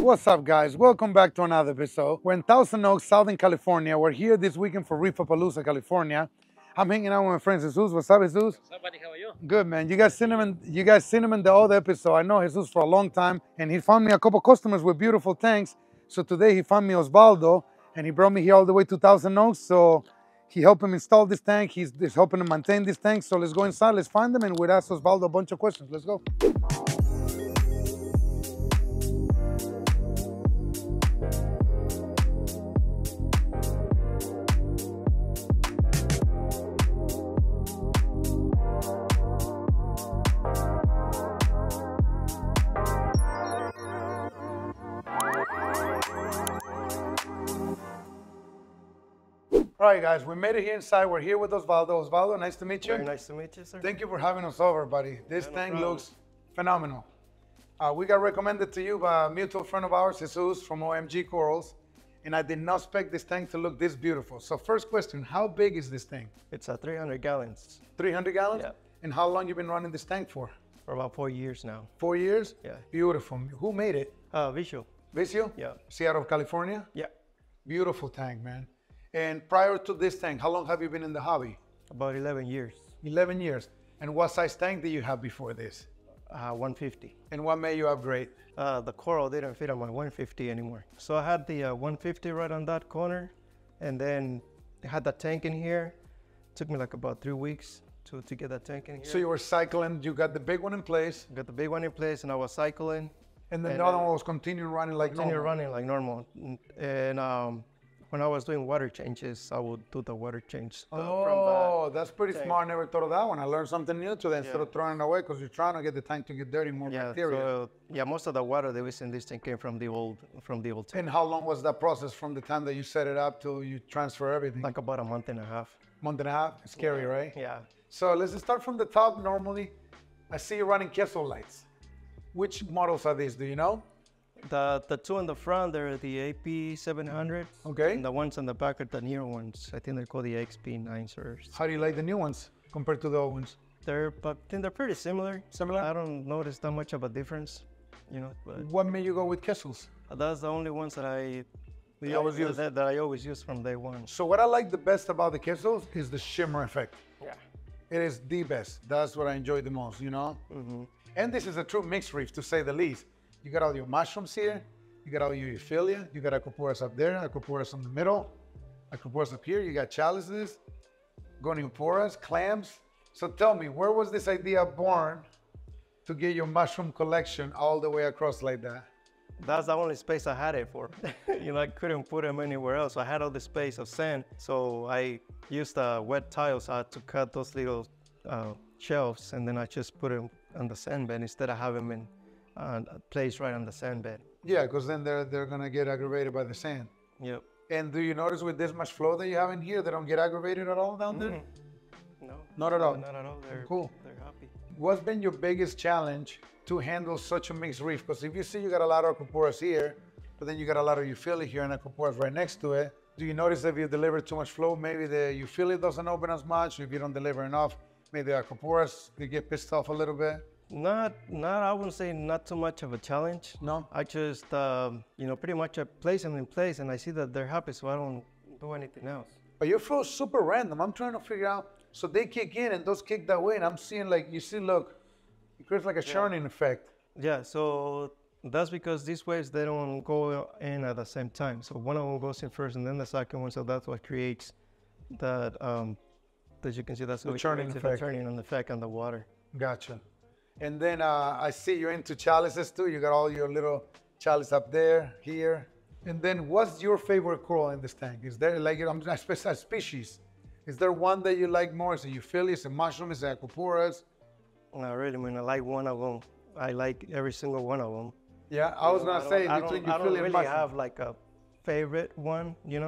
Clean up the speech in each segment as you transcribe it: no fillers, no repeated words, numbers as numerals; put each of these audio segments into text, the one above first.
What's up, guys? Welcome back to another episode. We're in Thousand Oaks, Southern California. We're here this weekend for Reefapalooza, California. I'm hanging out with my friend Jesus. What's up, Jesus? What's up, buddy? How are you? Good, man. You guys seen him in the other episode. I know Jesus for a long time, and he found me a couple customers with beautiful tanks. So today he found me Osbaldo, and he brought me here all the way to Thousand Oaks. So he helped him install this tank. He's helping him maintain this tank. So let's go inside. Let's find them, and we'll ask Osbaldo a bunch of questions. Let's go. All right, guys, we made it here inside. We're here with Osbaldo. Osbaldo, nice to meet you. Very nice to meet you, sir. Thank you for having us over, buddy. This No tank problem. looks phenomenal. We got recommended to you by a mutual friend of ours, Jesus from OMG Corals, and I did not expect this tank to look this beautiful. So first question, how big is this tank? It's 300 gallons 300 gallons? Yeah. And how long you been running this tank for? for about 4 years now. 4 years? Yeah. Beautiful. Who made it? Visual. Visio? Yeah. Seattle, California? Yeah. Beautiful tank, man. And prior to this tank, how long have you been in the hobby? About 11 years. 11 years. And what size tank did you have before this? 150. And what made you upgrade? The coral didn't fit on my 150 anymore. So I had the 150 right on that corner, and then I had the tank in here. Took me like about 3 weeks to get that tank in here. So you were cycling, you got the big one in place, Got the big one in place, and I was cycling. and then And the other one was continuing running like Continue normal. running like normal. And when I was doing water changes, I would do the water change. Oh, that's pretty tank. smart. Never thought of that one. I learned something new today instead Yeah. of throwing it away because you're trying to get the tank to get dirty, more bacteria. So, yeah, most of the water that was in this tank came from the old tank. And how long was that process from the time that you set it up till you transfer everything? Like about a month and a half. Month and a half? Scary, right? Yeah. So let's just start from the top normally. I see you running Kessel lights. Which models are these? Do you know? The two in the front, they're the AP700. Okay. And the ones in the back are the newer ones. I think they're called the XP9s. How do you like the new ones compared to the old ones? I think they're pretty similar. Similar? I don't notice that much of a difference, but What made you go with Kessels? that's the only ones that I You always use. that I always use from day one. So what I like the best about the Kessels is the shimmer effect. Yeah. It is the best. That's what I enjoy the most, you know? Mm-hmm. And this is a true mixed reef, to say the least. You got all your mushrooms here. You got all your Euphilia. You got Acroporas up there, Acroporas in the middle, Acroporas up here. You got chalices, Gonioporas, clams. So tell me, where was this idea born to get your mushroom collection all the way across like that? That's the only space I had it for. I couldn't put them anywhere else. I had all the space of sand, so I used wet tiles to cut those little shelves, and then I just put them on the sand bed instead of having them in placed right on the sand bed. Yeah, because then they're gonna get aggravated by the sand. Yep. And do you notice with this much flow that you have in here, they don't get aggravated at all down there? No. Not at all. Not at all. They're Cool. They're happy. What's been your biggest challenge to handle such a mixed reef? Because if you see you got a lot of Acroporas here, but then you got a lot of Euphilia here and Acroporas right next to it, do you notice that if you deliver too much flow, maybe the Euphilia doesn't open as much? Or if you don't deliver enough, maybe the Acroporas, they get pissed off a little bit? I wouldn't say not too much of a challenge. No? I just, pretty much I place them in place and I see that they're happy, so I don't do anything else. But your flow is super random. I'm trying to figure out, so they kick in and those kick that way, and I'm seeing like, you see, look, it creates like a churning effect. Yeah, so that's because these waves, they don't go in at the same time. So one of them goes in first and then the second one, so that's what creates that, as you can see, that's The what churning creates effect. the churning effect on the water. Gotcha. And then I see you're into chalices too. You got all your little chalice up there, here. And then what's your favorite coral in this tank? Is there like, a species? Is there one that you like more? Is it Euphilia, is it mushroom, is it Acroporas? Not really, I like one of them. I like every single one of them. Yeah, I was gonna say I between don't Euphilia and really mushroom. have like a favorite one, You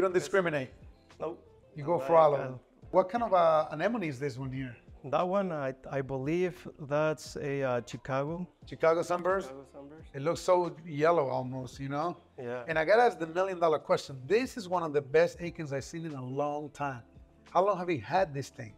don't discriminate. Nope. You go I for all like, of them. What kind of anemone is this one here? That one, I believe that's a Chicago. Chicago sunburst? Chicago sunburst. It looks so yellow almost, you know? Yeah. And I gotta ask the $1,000,000 question. This is one of the best Akins I've seen in a long time. How long have you had this thing?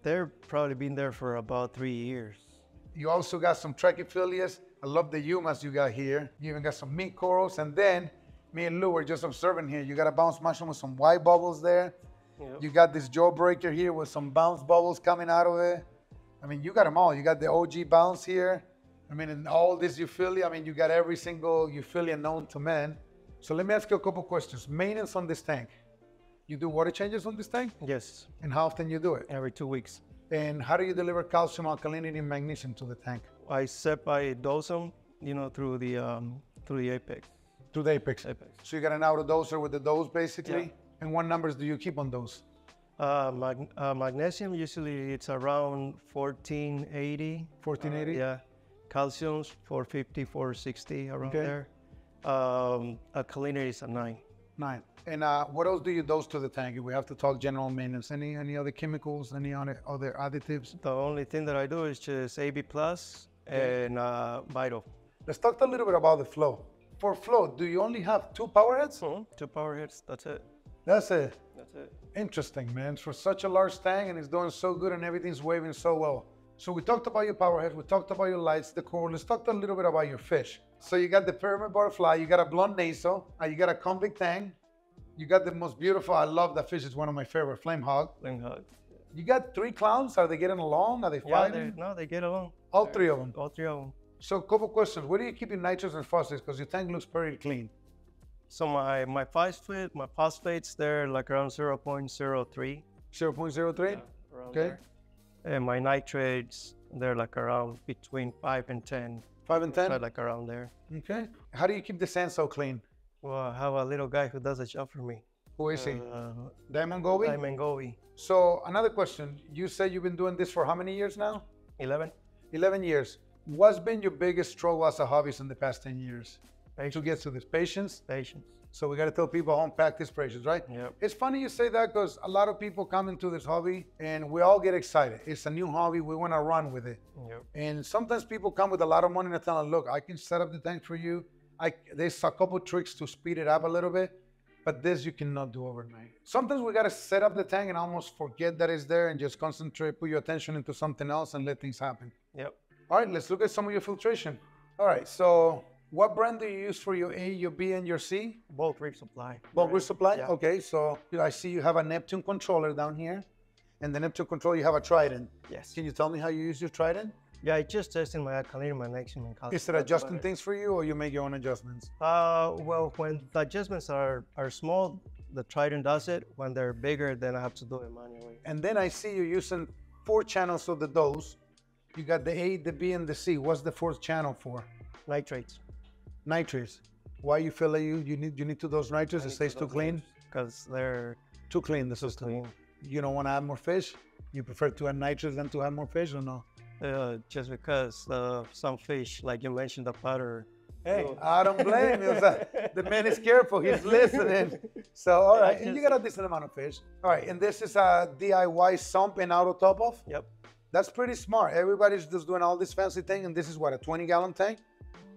They're probably been there for about 3 years. You also got some Trachyphilias I love the humus you got here. You even got some meat corals. And then me and Lou were just observing here. You got a bounce mushroom with some white bubbles there. Yep. You got this jawbreaker here with some bounce bubbles coming out of it. I mean, you got them all. You got the OG bounce here. I mean, and all this Euphilia. I mean, you got every single Euphilia known to man. So let me ask you a couple questions. Maintenance on this tank. You do water changes on this tank? Yes, And how often you do it? every 2 weeks. And how do you deliver calcium, alkalinity, and magnesium to the tank? I dose them, you know, through the apex. To the apex. So you got an auto doser with the dose basically? Yeah. And what numbers do you keep on those? Magnesium usually it's around 1480. 1480? Yeah. Calcium's 450, 460 around Okay. there. Alkalinity is a 9. 9. And what else do you dose to the tank? If we have to talk general maintenance, any other chemicals, any other additives? The only thing that I do is just AB plus and Vital. Let's talk a little bit about the flow. For flow, do you only have 2 power heads? 2 power heads, that's it. That's it. That's it. Interesting, man. For such a large tank and it's doing so good and everything's waving so well. So we talked about your power heads, we talked about your lights, the core. Let's talk a little bit about your fish. So you got the pyramid butterfly, you got a blonde nasal, you got a convict tang, you got the most beautiful, I love that fish, it's one of my favorite, flame hog. Flame hog. You got 3 clowns, are they getting along? Are they Yeah, fighting? they get along. All 3 of them. All 3 of them. So a couple questions, where do you keep your nitrates and phosphates? Because your tank looks pretty clean. So my phosphates, they're like around 0.03. 0.03? Around Okay. there. And my nitrates, they're like around between 5 and 10. 5 and 10? Like around there. Okay. How do you keep the sand so clean? Well, I have a little guy who does a job for me. Who is he? Diamond Gobi? Diamond Gobi. So another question, you said you've been doing this for how many years now? 11. 11 years. What's been your biggest struggle as a hobbyist in the past 10 years? Patience. To get to this? Patience? Patience. So we got to tell people home practice patience, right? Yep. It's funny you say that because a lot of people come into this hobby and we all get excited. It's a new hobby. We want to run with it. Yep. And sometimes people come with a lot of money and tell them, look, I can set up the tank for you. There's a couple tricks to speed it up a little bit, but this you cannot do overnight. Sometimes we got to set up the tank and almost forget that it's there and just concentrate, put your attention into something else and let things happen. Yep. All right, let's look at some of your filtration. All right, so what brand do you use for your A, your B, and your C? Both Reef Supply. Bulk Reef Supply? Yeah. Okay, so I see you have a Neptune controller down here. And the Neptune controller, you have a Trident. Yes. Can you tell me how you use your Trident? Yeah, I just tested my alkalinity, magnesium, and calcium. Is it adjusting things for you or you make your own adjustments? Well, when the adjustments are small, the Trident does it. When they're bigger, then I have to do it manually. And then I see you using 4 channels of the dose. You got the A, the B, and the C. What's the 4th channel for? Nitrates. Nitrates. Why you feel like you need to dose nitrates? It stays too clean? Because they're Too clean, the system. clean. You don't want to add more fish? You prefer to add nitrates than to add more fish or no? Just because some fish, like you mentioned, the powder. Hey, I don't blame you. The man is careful. He's listening. So, all right. And you got a decent amount of fish. All right. And this is a DIY sump and auto top off? Yep. That's pretty smart. Everybody's just doing all this fancy thing. And this is what, a 20-gallon tank?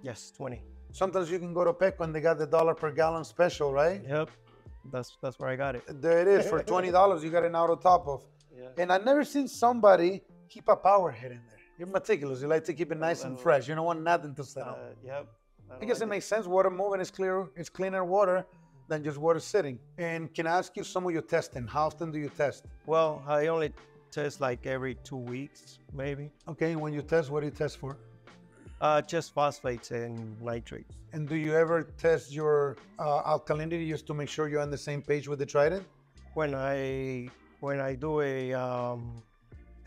Yes, 20. Sometimes you can go to Petco and they got the $1 per gallon special, right? Yep. That's where I got it. There it is. For $20, you got an auto top off. Yeah. And I've never seen somebody keep a power head in there. You're meticulous. You like to keep it nice and fresh. You don't want nothing to settle. Yep. I guess it makes sense. Water moving is clear. It's cleaner water than just water sitting. And can I ask you some of your testing? How often do you test? Well, I only test like every 2 weeks, maybe. Okay, when you test, what do you test for? Just phosphates and nitrates. And do you ever test your alkalinity just to make sure you're on the same page with the Trident? When I do a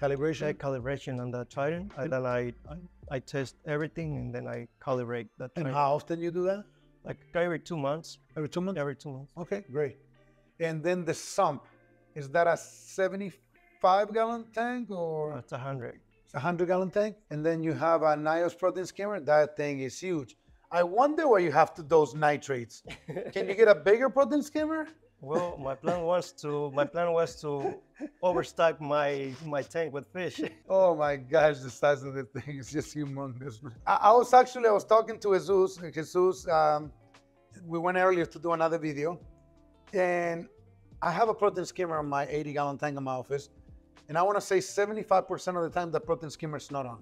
calibration on the Trident, and then I test everything and then I calibrate the Trident. And how often you do that? Like every 2 months. Every 2 months? Every 2 months. Okay, great. And then the sump, is that a 75-gallon tank or? It's 100. It's a 100-gallon tank. And then you have a NIOS protein skimmer. That thing is huge. I wonder why you have to dose nitrates. Can you get a bigger protein skimmer? Well, my plan was to overstock my tank with fish. Oh my gosh, the size of the thing is just humongous. I was talking to Jesus. We went earlier to do another video, and I have a protein skimmer on my 80-gallon tank in my office, and I want to say 75% of the time the protein skimmer is not on.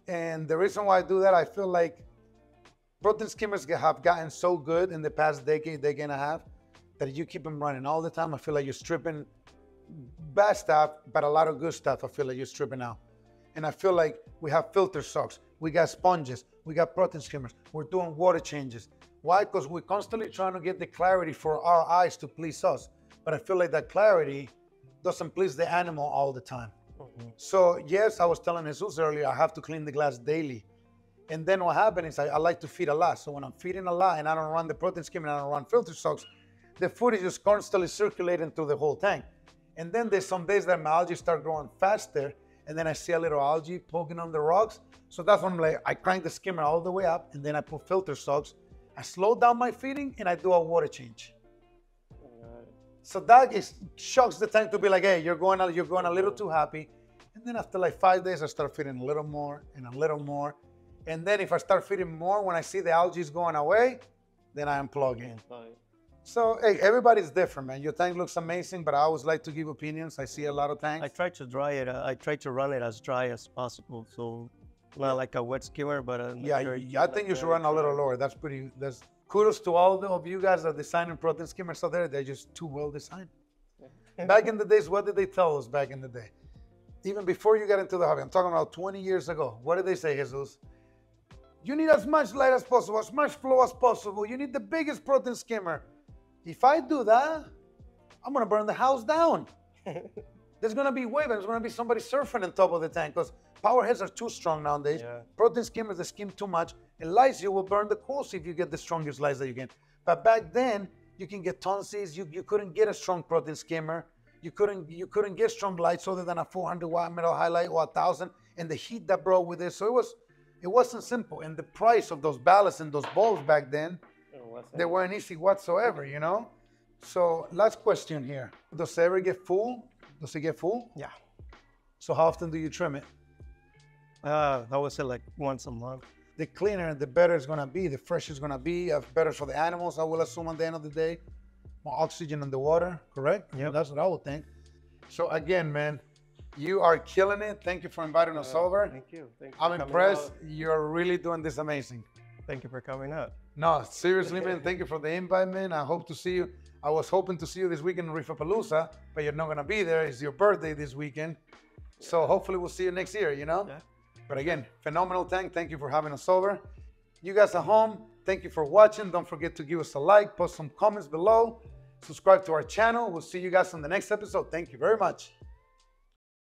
And the reason why I do that, I feel like protein skimmers have gotten so good in the past decade and a half, that if you keep them running all the time, I feel like you're stripping bad stuff, but a lot of good stuff I feel like you're stripping out. And I feel like we have filter socks, we got sponges, we got protein skimmers, we're doing water changes. Why? Because we're constantly trying to get the clarity for our eyes to please us. But I feel like that clarity doesn't please the animal all the time. So yes, I was telling Jesus earlier, I have to clean the glass daily. And then what happened is I like to feed a lot. So when I'm feeding a lot and I don't run the protein skimmer and I don't run filter socks, the food is just constantly circulating through the whole tank. And then there's some days that my algae start growing faster, and then I see a little algae poking on the rocks. So that's when I'm like, I crank the skimmer all the way up, and then I put filter socks. I slow down my feeding and I do a water change. So that shocks the tank to be like, hey, you're going a little too happy. And then after like 5 days, I start feeding a little more and a little more. And then if I start feeding more, when I see the algae is going away, then I unplug in. So hey, everybody's different, man. Your tank looks amazing, but I always like to give opinions. I see a lot of tanks. I try to dry it. I try to run it as dry as possible. So not like a wet skimmer, but I think you should run a little lower. That's kudos to all of you guys that are designing protein skimmers out there. They're just too well designed. Back in the days, what did they tell us back in the day? Even before you got into the hobby, I'm talking about 20 years ago. What did they say, Jesus? You need as much light as possible, as much flow as possible. You need the biggest protein skimmer. If I do that, I'm gonna burn the house down. There's gonna be wave, and there's gonna be somebody surfing on top of the tank, because power heads are too strong nowadays. Protein skimmers, they skim too much. And lights, you will burn the coals if you get the strongest lights that you get. But back then, you can get tonsils. You couldn't get a strong protein skimmer. You couldn't get strong lights other than a 400 watt metal highlight or 1,000, and the heat that brought with it. So it wasn't simple. And the price of those ballasts and those bulbs back then, they weren't easy whatsoever, you know? So last question here. Does it ever get full? Does it get full? Yeah. So how often do you trim it? I would say like once a month. The cleaner, the better it's gonna be, the fresher it's gonna be, better for the animals, I will assume at the end of the day. More oxygen in the water, correct? Yeah. That's what I would think. So again, man, you are killing it. Thank you for inviting us over. Thank you. I'm impressed. You're really doing this amazing. Thank you for coming out. No, seriously, man, thank you for the invite, man. I hope to see you. I was hoping to see you this weekend in Reefapalooza, but you're not gonna be there. It's your birthday this weekend. So hopefully we'll see you next year, you know? Yeah. But again, phenomenal tank. Thank you for having us over. You guys at home, thank you for watching. Don't forget to give us a like, post some comments below, subscribe to our channel. We'll see you guys on the next episode. Thank you very much.